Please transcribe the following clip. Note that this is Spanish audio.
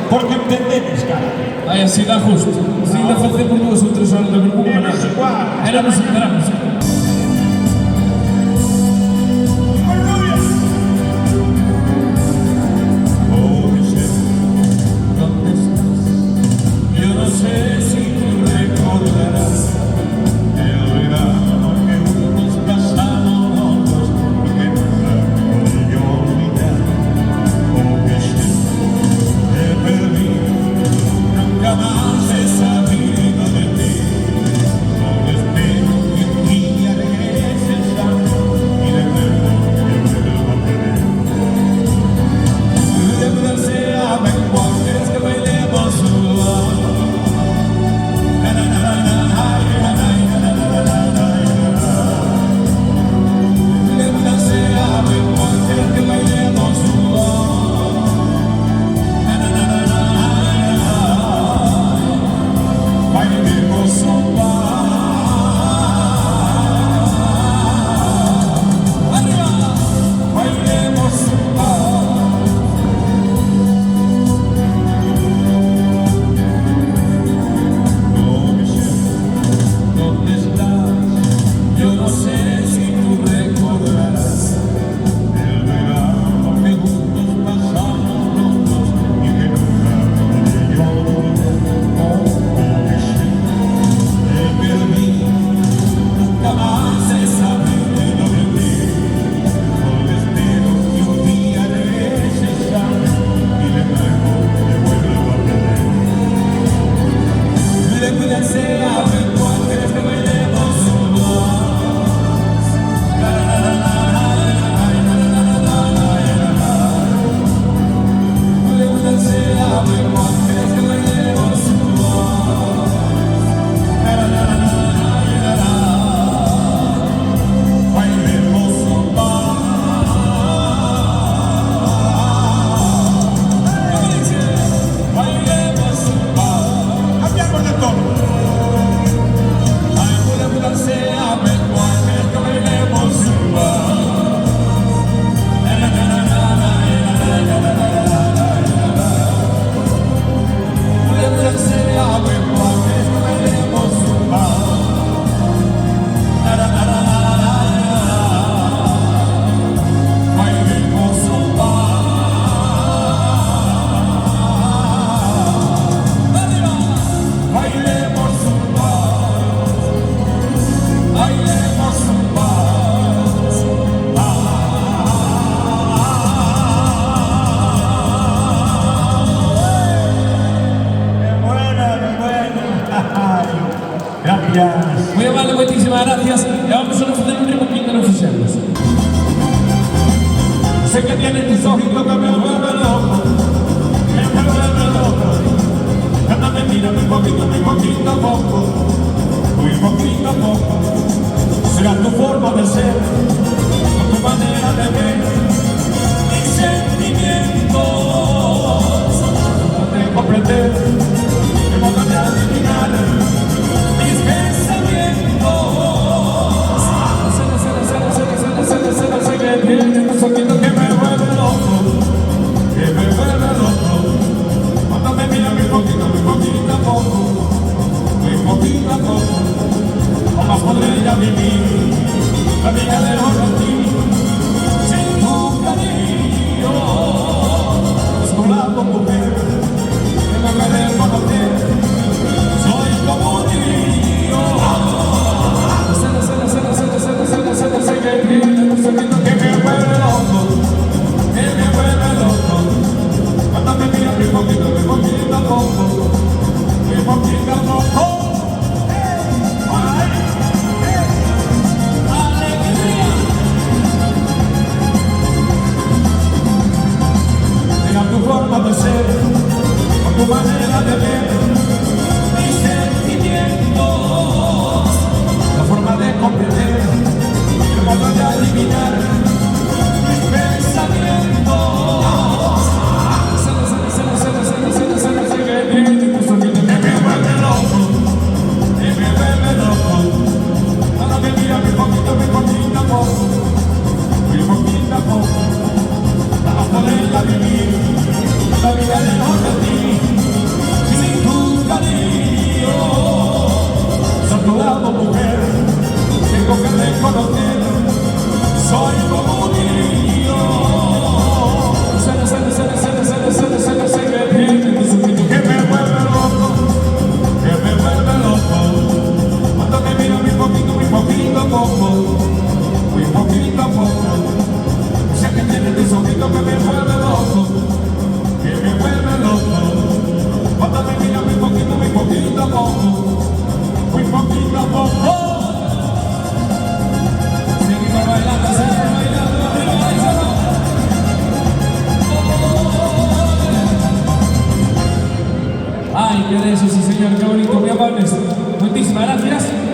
Porque entendedes, cara. Ai, así dá justo. Así dá facer por 2 ou 3 horas de vergonha. Era nos enteramos. gracias. Muy amable, moitísimas gracias. E vamos a facer un ritmo que ainda non fixemos. Sé que tienes tus ojitos que me vuelven loco, me vuelven loco. Cuando me miras muy poquito a poco, muy poquito a poco. Será tu forma de ser, o tu manera de ver mis sentimientos. No te comprender, de modo de adivinar mis pensamientos. Sé que tienes tus ojitos que me vuelven loco, que me vuelven loco. Cuando me miras muy poquito a poco, muy poquito a poco. Jamás podré ya vivir la vida de ti sin tu cariño. Es tu lado, mujer, que me puedes conocer. Soy como un niño. Sé que tienes un sonido que me vuelve loco, que me vuelve loco. Cuando me miras muy poquito a poco, muy poquito a poco. Tu forma de ser, con tu manera de ver mis sentimientos, la forma de comprender, el modo de adivinar mis pensamientos. Sé que tienes tu sonido que me vuelve loco, que me vuelve loco. Cuando me miras muy poquito a poco, muy poquito a poco. Vamos a poderla vivir la vida lejos de ti, sin tu cariño. Soy tu lado, mujer, tengo que reconocer, soy como un niño. Sé que tienes un sonido que me vuelve loco, que me vuelve loco. Cuando me miro muy poquito a poco, muy poquito a poco. Sé que tienes un sonido que me vuelve loco, que me vuelve loco. Cuando me mira muy poquito a poco, muy poquito a poco. Seguimos bailando, arriba, bailando. Ay, qué de eso, sí señor, qué bonito, muy amables. Muchísimas gracias.